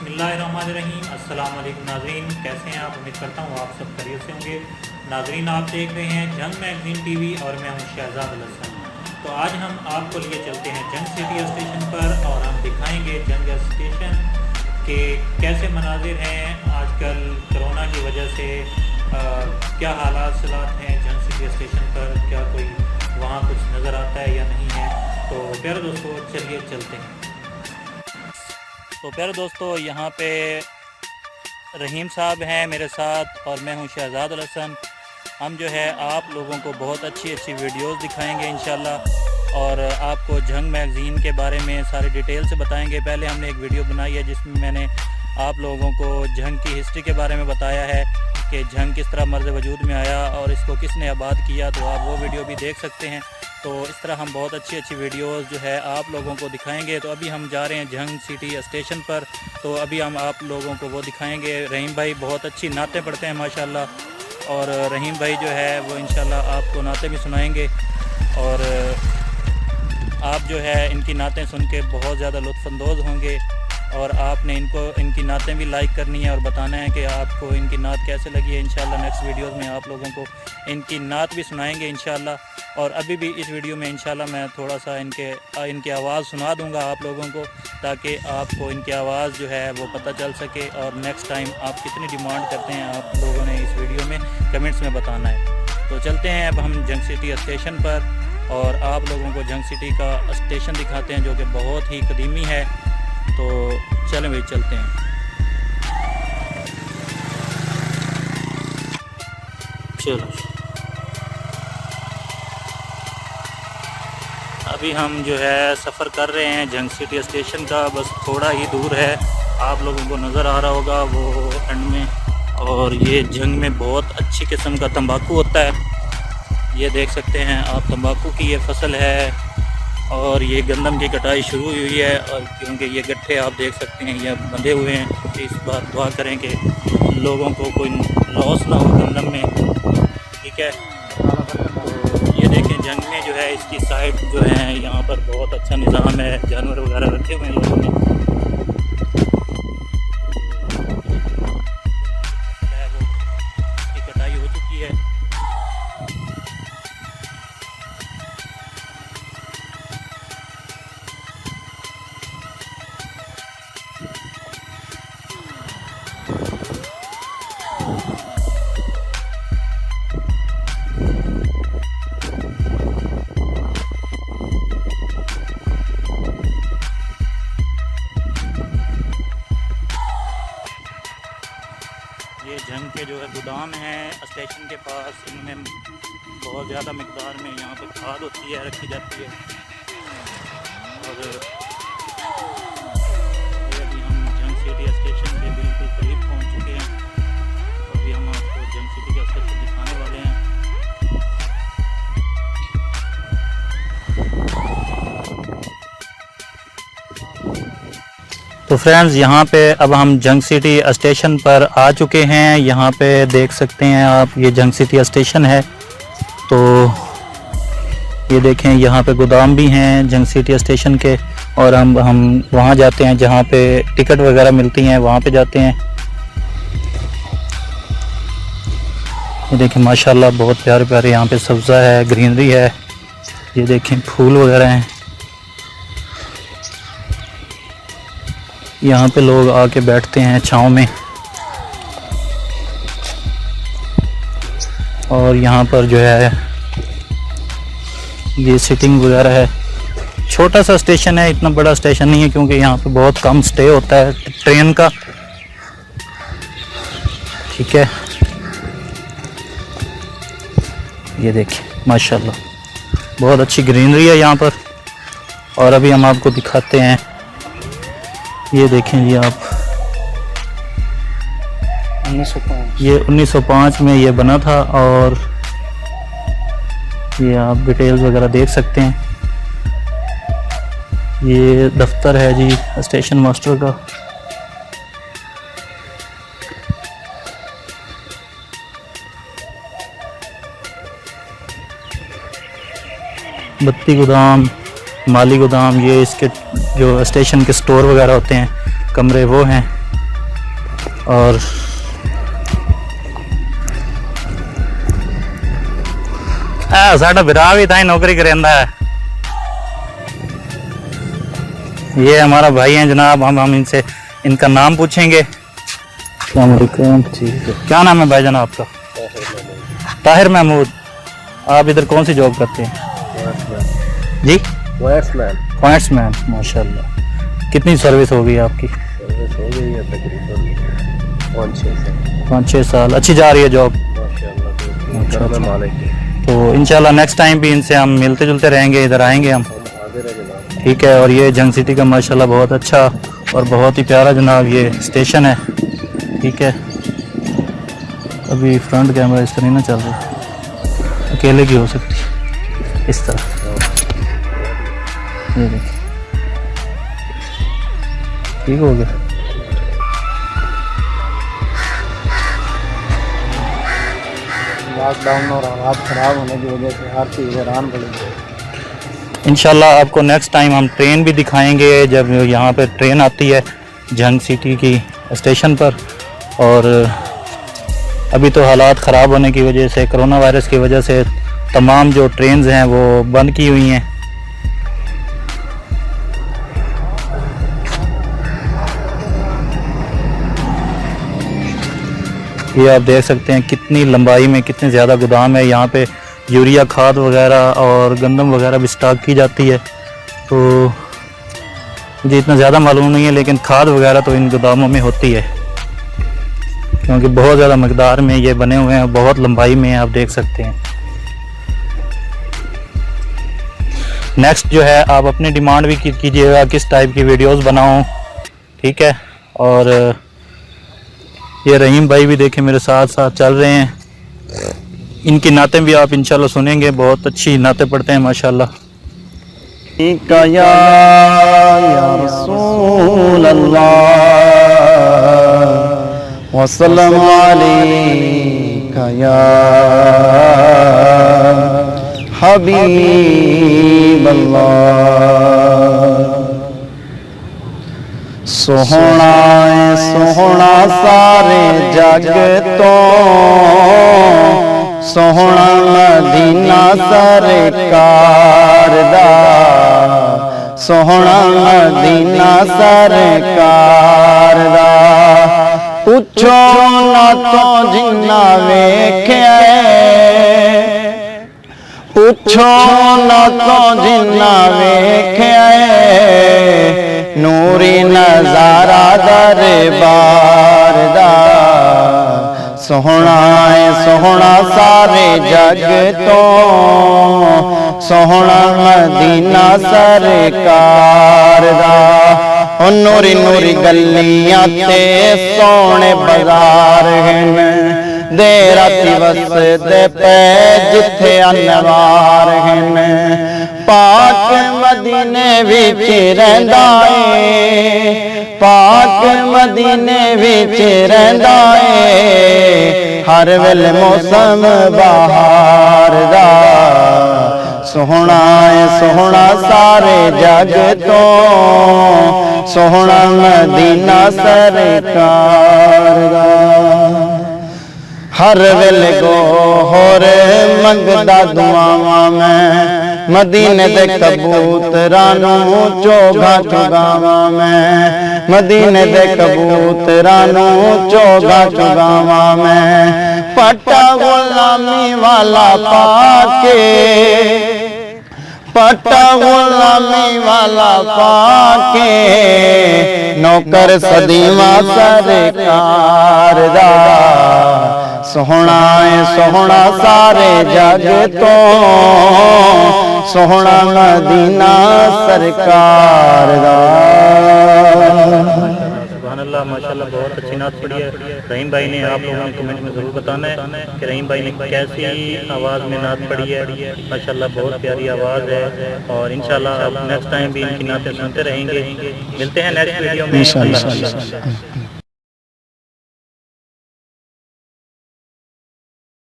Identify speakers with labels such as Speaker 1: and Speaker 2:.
Speaker 1: बिस्मिल्लाहिर्रहमानिर्रहीम। अस्सलाम वालेकुम नाज़रीन, कैसे हैं आप? उम्मीद करता हूँ आप सब खैरियत से होंगे। नाज़रीन, आप देख रहे हैं जंग मैगज़ीन टीवी और मैं हूँ शहजाद अल हसन। तो आज हम आपको लिए चलते हैं जंग सिटी स्टेशन पर और हम दिखाएंगे जंग स्टेशन के कैसे मनाजिर हैं आजकल कोरोना की वजह से। क्या हालात हैं जंग सिटी स्टेशन पर, क्या कोई वहाँ कुछ नज़र आता है या नहीं है। तो प्यारे दोस्तों, चलिए चलते हैं।
Speaker 2: तो प्यारे दोस्तों, यहाँ पे रहीम साहब हैं मेरे साथ और मैं हूँ शहजाद अल हसन। हम जो है आप लोगों को बहुत अच्छी वीडियोस दिखाएंगे इंशाल्लाह और आपको जंग मैगज़ीन के बारे में सारे डिटेल से बताएंगे। पहले हमने एक वीडियो बनाई है जिसमें मैंने आप लोगों को जंग की हिस्ट्री के बारे में बताया है कि जंग किस तरह मर्ज़ वजूद में आया और इसको किसने आबाद किया, तो आप वो वीडियो भी देख सकते हैं। तो इस तरह हम बहुत अच्छी वीडियोस जो है आप लोगों को दिखाएंगे। तो अभी हम जा रहे हैं जंग सिटी स्टेशन पर, तो अभी हम आप लोगों को वो दिखाएंगे। रहीम भाई बहुत अच्छी नातें पढ़ते हैं माशाल्लाह, और रहीम भाई जो है वो इंशाल्लाह आपको नातें भी सुनाएंगे और आप जो है इनकी नातें सुन के बहुत ज़्यादा लुत्फ़अंदोज़ होंगे और आपने इनकी नातें भी लाइक करनी है और बताना है कि आपको इनकी नात कैसे लगी है। इंशाल्लाह नेक्स्ट वीडियोस में आप लोगों को इनकी नात भी सुनाएंगे इंशाल्लाह। और अभी भी इस वीडियो में इंशाल्लाह मैं थोड़ा सा इनकी आवाज़ सुना दूंगा आप लोगों को, ताकि आपको इनकी आवाज़ जो है वो पता चल सके। और नेक्स्ट टाइम आप कितनी डिमांड करते हैं आप लोगों ने इस वीडियो में कमेंट्स में बताना है। तो चलते हैं अब हम जंग सिटी स्टेशन पर और आप लोगों को जंग सिटी का स्टेशन दिखाते हैं जो कि बहुत ही कदीमी है। तो चलें भाई, चलते हैं। चलो, अभी हम जो है सफ़र कर रहे हैं जंग सिटी स्टेशन का, बस थोड़ा ही दूर है, आप लोगों को नज़र आ रहा होगा वो एंड में। और ये जंग में बहुत अच्छी किस्म का तंबाकू होता है, ये देख सकते हैं आप, तंबाकू की ये फसल है और ये गंदम की कटाई शुरू हुई है। और क्योंकि ये गट्ठे आप देख सकते हैं ये बंधे हुए हैं, तो इस बार दुआ करें कि लोगों को कोई लॉस ना हो गंदम में, ठीक है। तो ये देखें जंग में जो है इसकी साइड जो है यहाँ पर बहुत अच्छा निज़ाम है, जानवर वगैरह रखे हुए हैं लोगों ने। इसकी कटाई हो चुकी है। ये जंग के जो है गोदाम हैं स्टेशन के पास, इनमें बहुत ज़्यादा मिकदार में यहाँ पर खाद होती है, रखी जाती है। और ये अभी हम जंग सिटी स्टेशन के बिल्कुल करीब पहुँच चुके हैं। तो अभी हम आपको जंग सिटी का स्टेशन दिखाने वाले हैं। तो फ्रेंड्स, यहाँ पे अब हम जंग सिटी स्टेशन पर आ चुके हैं। यहाँ पे देख सकते हैं आप, ये जंग सिटी स्टेशन है। तो ये देखें यहाँ पे गोदाम भी हैं जंग सिटी स्टेशन के, और हम वहाँ जाते हैं जहाँ पे टिकट वगैरह मिलती हैं, वहाँ पे जाते हैं। ये देखें माशाल्लाह बहुत प्यारे प्यारे यहाँ पे सब्ज़ा है, ग्रीनरी है। ये देखें फूल वगैरह हैं। यहाँ पे लोग आके बैठते हैं छाँव में, और यहाँ पर जो है ये सिटिंग वगैरह है। छोटा सा स्टेशन है, इतना बड़ा स्टेशन नहीं है क्योंकि यहाँ पे बहुत कम स्टे होता है ट्रेन का, ठीक है। ये देखिए माशाल्लाह बहुत अच्छी ग्रीनरी है यहाँ पर। और अभी हम आपको दिखाते हैं, ये देखें जी आप, 1905 ये 1905 में ये बना था। और ये आप डिटेल्स वगैरह देख सकते हैं। ये दफ्तर है जी स्टेशन मास्टर का। बत्ती गोदाम, माली गोदाम, ये इसके जो स्टेशन के स्टोर वगैरह होते हैं, कमरे वो हैं। और साडा बिरा भी था नौकरी करेंदा है। ये हमारा भाई है जनाब, हम इनसे इनका नाम पूछेंगे। अस्सलाम वालेकुम। ठीक है, क्या नाम है भाईजान आपका? ताहिर महमूद। आप इधर कौन सी जॉब करते हैं जी? पॉइंट्समैन। माशाल्लाह। कितनी सर्विस हो गई आपकी?
Speaker 3: सर्विस हो गई है तकरीबन 5-6 साल।
Speaker 2: अच्छी जा रही है जॉब?
Speaker 3: माशाल्लाह। अच्छा। मालिक है।
Speaker 2: तो इंशाल्लाह नेक्स्ट टाइम भी इनसे हम मिलते जुलते रहेंगे, इधर आएंगे हम।
Speaker 3: हाजिर है जनाब।
Speaker 2: ठीक है। और ये जंग सिटी का माशाल्लाह बहुत अच्छा और बहुत ही प्यारा जनाब ये स्टेशन है। ठीक है। अभी फ्रंट कैमरा इस तरह नहीं ना चल रहा, अकेले की हो सकती है इस तरह। ये देखिए, ठीक हो गया।
Speaker 3: लॉकडाउन और हालात ख़राब होने की वजह से हर चीज़ हैरान पड़ी।
Speaker 2: इंशाल्लाह आपको नेक्स्ट टाइम हम ट्रेन भी दिखाएंगे, जब यहाँ पे ट्रेन आती है जंग सिटी की स्टेशन पर। और अभी तो हालात ख़राब होने की वजह से, कोरोना वायरस की वजह से तमाम जो ट्रेन्स हैं वो बंद की हुई हैं। ये आप देख सकते हैं कितनी लंबाई में कितने ज़्यादा गोदाम है। यहाँ पे यूरिया खाद वगैरह और गंदम वगैरह भी स्टॉक की जाती है। तो मुझे इतना ज़्यादा मालूम नहीं है, लेकिन खाद वगैरह तो इन गोदामों में होती है, क्योंकि बहुत ज़्यादा मकदार में ये बने हुए हैं, बहुत लंबाई में आप देख सकते हैं। नेक्स्ट जो है आप अपनी डिमांड भी कीजिएगा किस टाइप की वीडियोस बनाऊं। ठीक है। और ये रहीम भाई भी देखें मेरे साथ साथ चल रहे हैं, इनकी नातें भी आप इंशाल्लाह सुनेंगे, बहुत अच्छी नातें पढ़ते हैं माशाल्लाह।
Speaker 3: या रसूल अल्लाह वसल्लम अलैका या हबीब अल्लाह। सोहना है सोहना सारे जग तो, सोहना मदीना सरकार दा, सोहना मदीना सरकार दा। पूछो ना तो जिन्ना वेख्या, पूछो ना तो जिन्ना वेख्या, नूरी नजारा दरबार दा। सोहना है सोहना सारे जग तो, सोहना मदीना सरकार दा। ओ नूरी नूरी गलियां ते सोने बाजार हैं, दे राती वसदे पे जिथे अनवार हैं। पाक मदीने विच रहिंदा है, पाक मदीने विच रहिंदा है, हर वेले मौसम बहार दा। सोहना है सोहना सारे जग तो, सोहना मदीना सरकार दा। हर वेले गोहर मंगदा दुआवां मैं, मदीने दे कबूतरां नूं चोगा चुगावां मैं, मदीने दे कबूतरां नूं चोगा चुगावां मैं। पट्टा गुलामी वाला पाके, पट्टा गुलामी वाला पाके, नौकर सदीवा सरकार दा। सोहना है सोहना सारे जग तो, सोहना मदीना सरकार दा।
Speaker 2: सुभानअल्लाह, माशाल्लाह, बहुत अच्छी नात पढ़ी है। रहीम भाई ने आप लोगों ने कमेंट में ज़रूर बताना है कि रहीम भाई ने कैसी आवाज़ में नात पढ़ी है। माशाल्लाह बहुत प्यारी आवाज़ है, और इंशाल्लाह नेक्स्ट टाइम भी इनकी नातें सुनते रहेंगे। मिलते हैं नेक्स्ट वीडियो में।